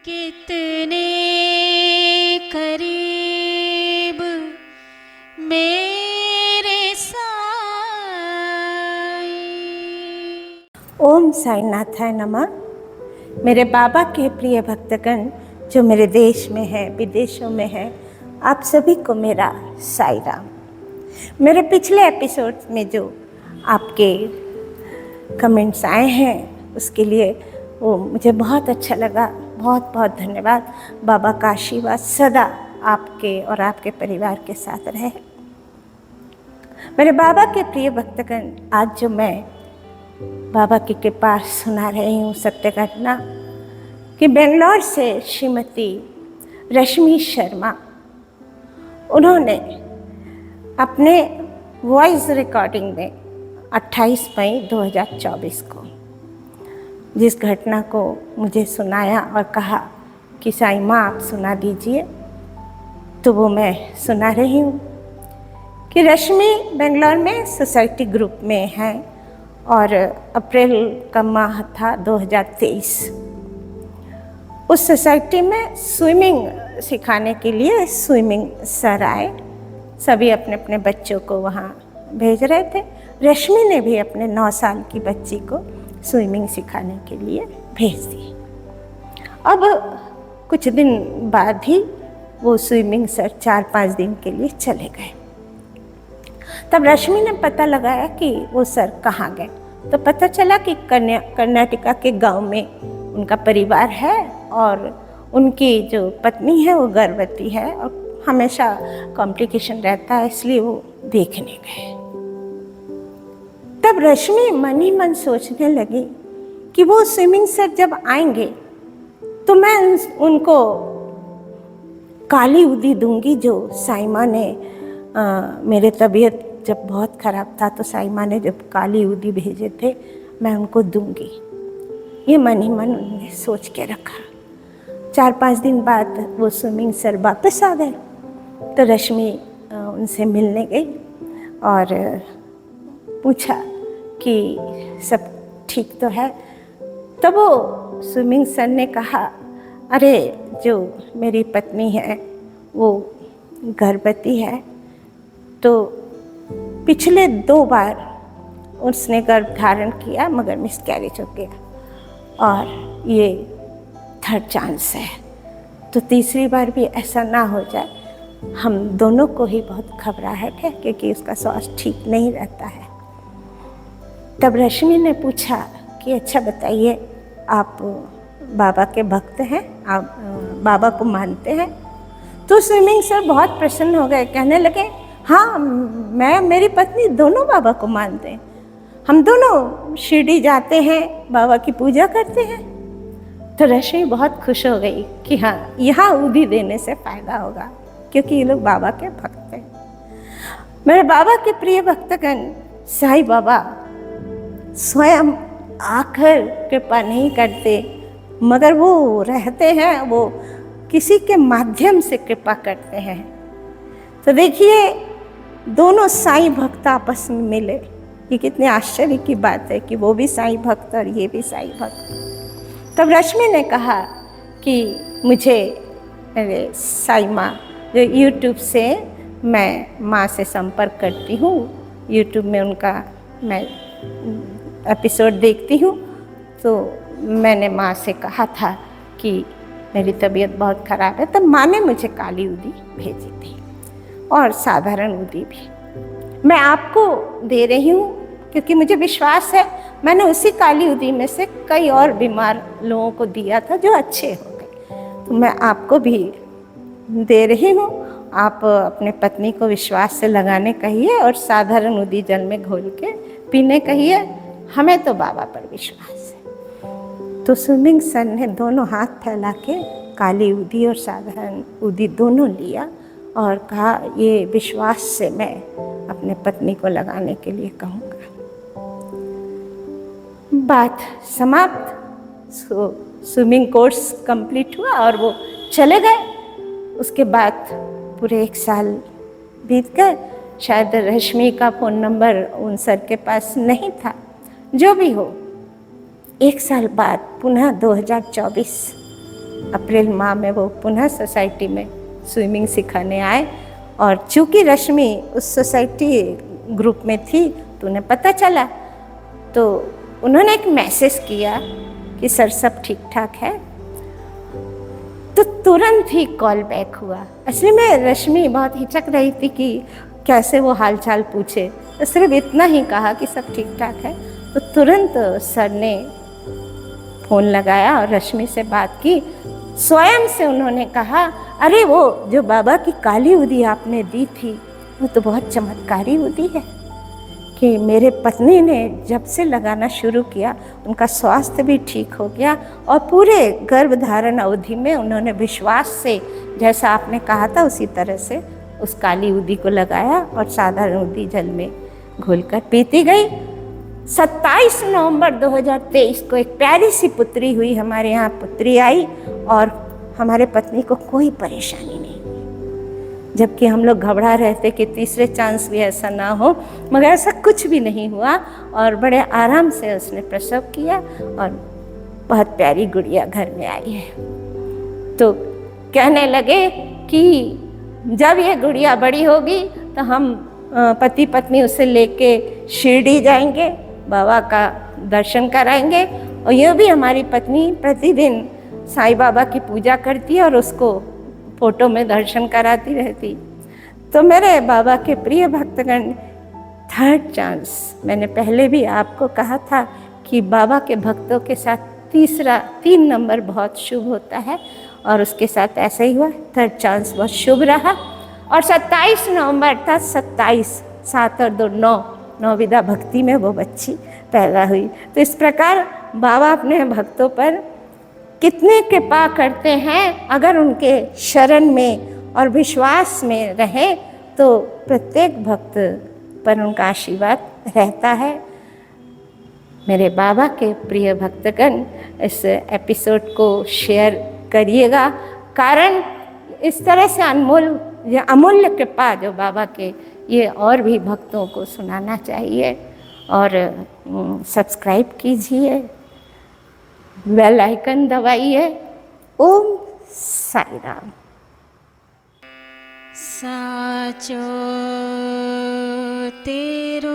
कितने करीब मेरे साईं। ओम साईनाथाय नमः। मेरे बाबा के प्रिय भक्तगण जो मेरे देश में है, विदेशों में है, आप सभी को मेरा साई राम। मेरे पिछले एपिसोड में जो आपके कमेंट्स आए हैं उसके लिए वो मुझे बहुत अच्छा लगा। बहुत बहुत धन्यवाद। बाबा का आशीर्वाद सदा आपके और आपके परिवार के साथ रहे। मेरे बाबा के प्रिय भक्तगण, आज जो मैं बाबा की कृपा सुना रही हूँ सत्य घटना कि बेंगलोर से श्रीमती रश्मि शर्मा, उन्होंने अपने वॉइस रिकॉर्डिंग में 28 मई 2024 को जिस घटना को मुझे सुनाया और कहा कि साईं माँ आप सुना दीजिए, तो वो मैं सुना रही हूँ कि रश्मि बेंगलोर में सोसाइटी ग्रुप में है और अप्रैल का माह था 2023। उस सोसाइटी में स्विमिंग सिखाने के लिए स्विमिंग सर आए। सभी अपने अपने बच्चों को वहाँ भेज रहे थे। रश्मि ने भी अपने 9 साल की बच्ची को स्विमिंग सिखाने के लिए भेज दी। अब कुछ दिन बाद ही वो स्विमिंग सर 4-5 दिन के लिए चले गए। तब रश्मि ने पता लगाया कि वो सर कहाँ गए, तो पता चला कि कर्नाटका के गांव में उनका परिवार है और उनकी जो पत्नी है वो गर्भवती है और हमेशा कॉम्प्लिकेशन रहता है, इसलिए वो देखने गए। तब रश्मि मन ही मन सोचने लगी कि वो स्विमिंग सर जब आएंगे तो मैं उनको काली उदी दूंगी जो साईं माँ ने मेरे तबीयत जब बहुत ख़राब था तो साईं माँ ने जब काली उदी भेजे थे मैं उनको दूंगी। ये मन ही मन उन्होंने सोच के रखा। 4-5 दिन बाद वो स्विमिंग सर वापस आ गए तो रश्मि उनसे मिलने गई और पूछा कि सब ठीक तो है। तब वो स्विमिंग सर ने कहा, अरे जो मेरी पत्नी है वो गर्भवती है, तो पिछले 2 बार उसने गर्भ धारण किया मगर मिसकैरेज हो गया और ये 3rd चांस है, तो तीसरी बार भी ऐसा ना हो जाए। हम दोनों को ही बहुत घबराहट है क्योंकि उसका स्वास्थ्य ठीक नहीं रहता है। तब रश्मि ने पूछा कि अच्छा बताइए, आप बाबा के भक्त हैं, आप बाबा को मानते हैं? तो स्विमिंग सर बहुत प्रसन्न हो गए, कहने लगे हाँ, मैं मेरी पत्नी दोनों बाबा को मानते हैं, हम दोनों शिरडी जाते हैं, बाबा की पूजा करते हैं। तो रश्मि बहुत खुश हो गई कि हाँ, यहाँ उदी देने से फ़ायदा होगा क्योंकि ये लोग बाबा के भक्त हैं। मेरे बाबा के प्रिय भक्तगण, साईं बाबा स्वयं आकर कृपा नहीं करते मगर वो रहते हैं, वो किसी के माध्यम से कृपा करते हैं। तो देखिए, दोनों साईं भक्त आपस में मिले, ये कितने आश्चर्य की बात है कि वो भी साईं भक्त और ये भी साईं भक्त। तब रश्मि ने कहा कि मुझे मेरे साईं माँ, जो यूट्यूब से मैं माँ से संपर्क करती हूँ, यूट्यूब में उनका मैं एपिसोड देखती हूँ, तो मैंने माँ से कहा था कि मेरी तबीयत बहुत ख़राब है। तब माँ ने मुझे काली उदी भेजी थी और साधारण उदी भी मैं आपको दे रही हूँ क्योंकि मुझे विश्वास है मैंने उसी काली उदी में से कई और बीमार लोगों को दिया था जो अच्छे हो गए। तो मैं आपको भी दे रही हूँ, आप अपने पत्नी को विश्वास से लगाने कहिए और साधारण उदी जल में घोल के पीने कहिए, हमें तो बाबा पर विश्वास है। तो स्विमिंग सर ने दोनों हाथ फैला के काली उदी और साधारण उदी दोनों लिया और कहा, ये विश्वास से मैं अपने पत्नी को लगाने के लिए कहूँगा। बात समाप्त। स्विमिंग कोर्स कंप्लीट हुआ और वो चले गए। उसके बाद पूरे 1 साल बीत गए। शायद रश्मि का फ़ोन नंबर उन सर के पास नहीं था, जो भी हो। 1 साल बाद पुनः 2024 अप्रैल माह में वो पुनः सोसाइटी में स्विमिंग सिखाने आए। और चूँकि रश्मि उस सोसाइटी ग्रुप में थी तो उन्हें पता चला, तो उन्होंने एक मैसेज किया कि सर सब ठीक ठाक है। तो तुरंत ही कॉल बैक हुआ। असली में रश्मि बहुत हिचक रही थी कि कैसे वो हालचाल पूछे, तो सिर्फ इतना ही कहा कि सब ठीक ठाक है। तो तुरंत सर ने फ़ोन लगाया और रश्मि से बात की। स्वयं से उन्होंने कहा, अरे वो जो बाबा की काली उदी आपने दी थी वो तो बहुत चमत्कारी उदी है, कि मेरे पत्नी ने जब से लगाना शुरू किया उनका स्वास्थ्य भी ठीक हो गया और पूरे गर्भधारण अवधि में उन्होंने विश्वास से, जैसा आपने कहा था उसी तरह से उस काली उदी को लगाया और साधारण उदी जल में घोलकर पीती गई। 27 नवंबर 2023 को एक प्यारी सी पुत्री हुई, हमारे यहाँ पुत्री आई और हमारे पत्नी को कोई परेशानी नहीं, जबकि हम लोग घबरा रहे थे कि तीसरे चांस भी ऐसा ना हो, मगर ऐसा कुछ भी नहीं हुआ और बड़े आराम से उसने प्रसव किया और बहुत प्यारी गुड़िया घर में आई है। तो कहने लगे कि जब ये गुड़िया बड़ी होगी तो हम पति पत्नी उसे लेके शिरडी जाएंगे, बाबा का दर्शन कराएंगे। और ये भी हमारी पत्नी प्रतिदिन साईं बाबा की पूजा करती है और उसको फोटो में दर्शन कराती रहती। तो मेरे बाबा के प्रिय भक्तगण, थर्ड चांस, मैंने पहले भी आपको कहा था कि बाबा के भक्तों के साथ 3 नंबर बहुत शुभ होता है और उसके साथ ऐसा ही हुआ। थर्ड चांस बहुत शुभ रहा और 27 नवंबर था, 27, 7 और 2 9, 9 विधा भक्ति में वो बच्ची पैदा हुई। तो इस प्रकार बाबा अपने भक्तों पर कितने कृपा करते हैं, अगर उनके शरण में और विश्वास में रहे तो प्रत्येक भक्त पर उनका आशीर्वाद रहता है। मेरे बाबा के प्रिय भक्तगण, इस एपिसोड को शेयर करिएगा, कारण इस तरह से अनमोल या अमूल्य कृपा जो बाबा के, ये और भी भक्तों को सुनाना चाहिए। और सब्सक्राइब कीजिए, बेल आइकन दबाइए। ओम साई राम। साचो तेरो